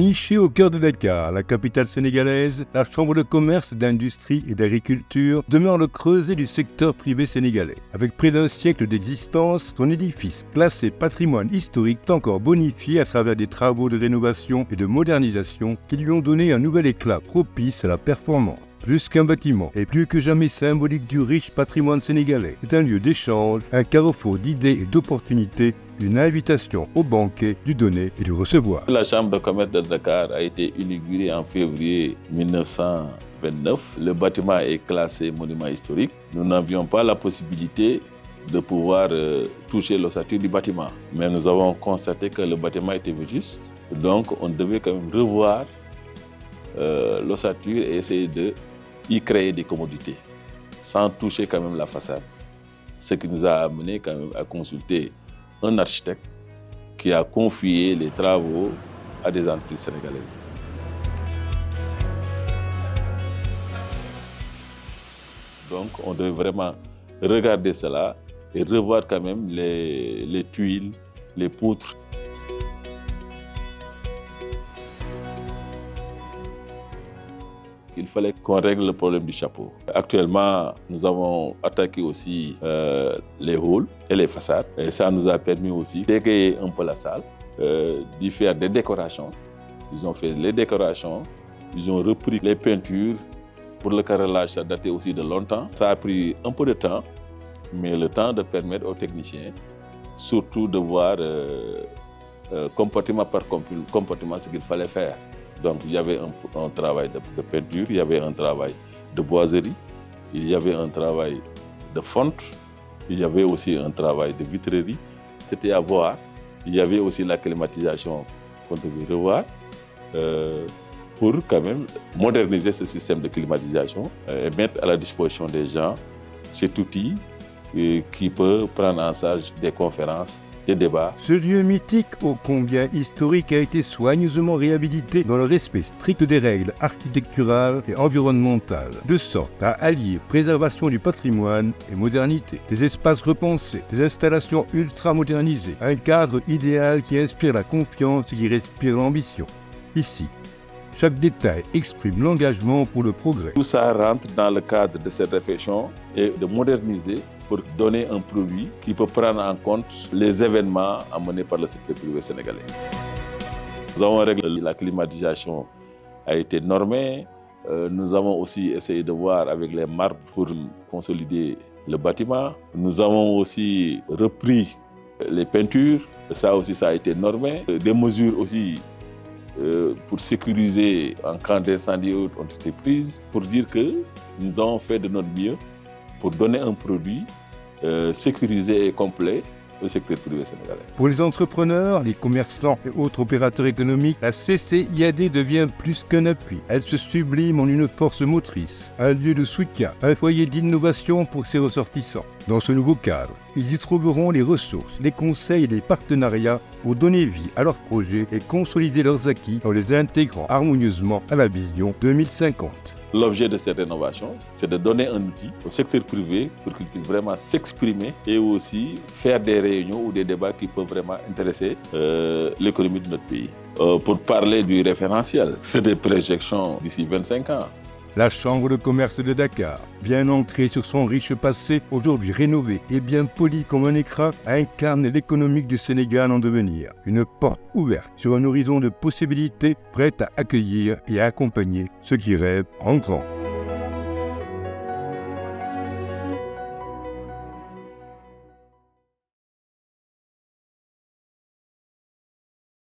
Nichée au cœur de Dakar, la capitale sénégalaise, la Chambre de commerce, d'industrie et d'agriculture demeure le creuset du secteur privé sénégalais. Avec près d'un siècle d'existence, son édifice, classé patrimoine historique, est encore bonifié à travers des travaux de rénovation et de modernisation qui lui ont donné un nouvel éclat propice à la performance. Plus qu'un bâtiment, et plus que jamais symbolique du riche patrimoine sénégalais, c'est un lieu d'échange, un carrefour d'idées et d'opportunités, une invitation au banquet du donner et du recevoir. La Chambre de commerce de Dakar a été inaugurée en février 1929. Le bâtiment est classé monument historique. Nous n'avions pas la possibilité de pouvoir toucher l'ossature du bâtiment. Mais nous avons constaté que le bâtiment était vétuste. Donc on devait quand même revoir l'ossature et essayer de y créer des commodités, sans toucher quand même la façade. Ce qui nous a amené quand même à consulter un architecte qui a confié les travaux à des entreprises sénégalaises. Donc on devait vraiment regarder cela et revoir quand même les tuiles, les poutres. Il fallait qu'on règle le problème du chapeau. Actuellement, nous avons attaqué aussi les halls et les façades. Et ça nous a permis aussi d'égayer un peu la salle, d'y faire des décorations. Ils ont fait les décorations, ils ont repris les peintures. Pour le carrelage, ça datait aussi de longtemps. Ça a pris un peu de temps, mais le temps de permettre aux techniciens, surtout de voir compartiment par compartiment ce qu'il fallait faire. Donc il y avait un travail de peinture, il y avait un travail de boiserie, il y avait un travail de fonte, il y avait aussi un travail de vitrerie. C'était à voir. Il y avait aussi la climatisation qu'on devait revoir pour quand même moderniser ce système de climatisation et mettre à la disposition des gens cet outil qui peut prendre en charge des conférences, des débats. Ce lieu mythique ô combien historique a été soigneusement réhabilité dans le respect strict des règles architecturales et environnementales, de sorte à allier préservation du patrimoine et modernité. Des espaces repensés, des installations ultra-modernisées, un cadre idéal qui inspire la confiance et qui respire l'ambition. Ici, chaque détail exprime l'engagement pour le progrès. Tout ça rentre dans le cadre de cette réflexion et de moderniser pour donner un produit qui peut prendre en compte les événements amenés par le secteur privé sénégalais. Nous avons réglé la climatisation a été normée. Nous avons aussi essayé de voir avec les marbres pour consolider le bâtiment. Nous avons aussi repris les peintures. Ça aussi, ça a été normé. Des mesures aussi pour sécuriser en cas d'incendie ont été prises pour dire que nous avons fait de notre mieux pour donner un produit sécurisé et complet au secteur privé sénégalais. Pour les entrepreneurs, les commerçants et autres opérateurs économiques, la CCIAD devient plus qu'un appui. Elle se sublime en une force motrice, un lieu de soutien, un foyer d'innovation pour ses ressortissants. Dans ce nouveau cadre, ils y trouveront les ressources, les conseils et les partenariats pour donner vie à leurs projets et consolider leurs acquis en les intégrant harmonieusement à la vision 2050. L'objet de cette rénovation, c'est de donner un outil au secteur privé pour qu'il puisse vraiment s'exprimer et aussi faire des réunions ou des débats qui peuvent vraiment intéresser l'économie de notre pays. Pour parler du référentiel, c'est des projections d'ici 25 ans. La Chambre de commerce de Dakar, bien ancrée sur son riche passé, aujourd'hui rénovée et bien polie comme un écran, incarne l'économique du Sénégal en devenir. Une porte ouverte sur un horizon de possibilités prête à accueillir et à accompagner ceux qui rêvent en grand.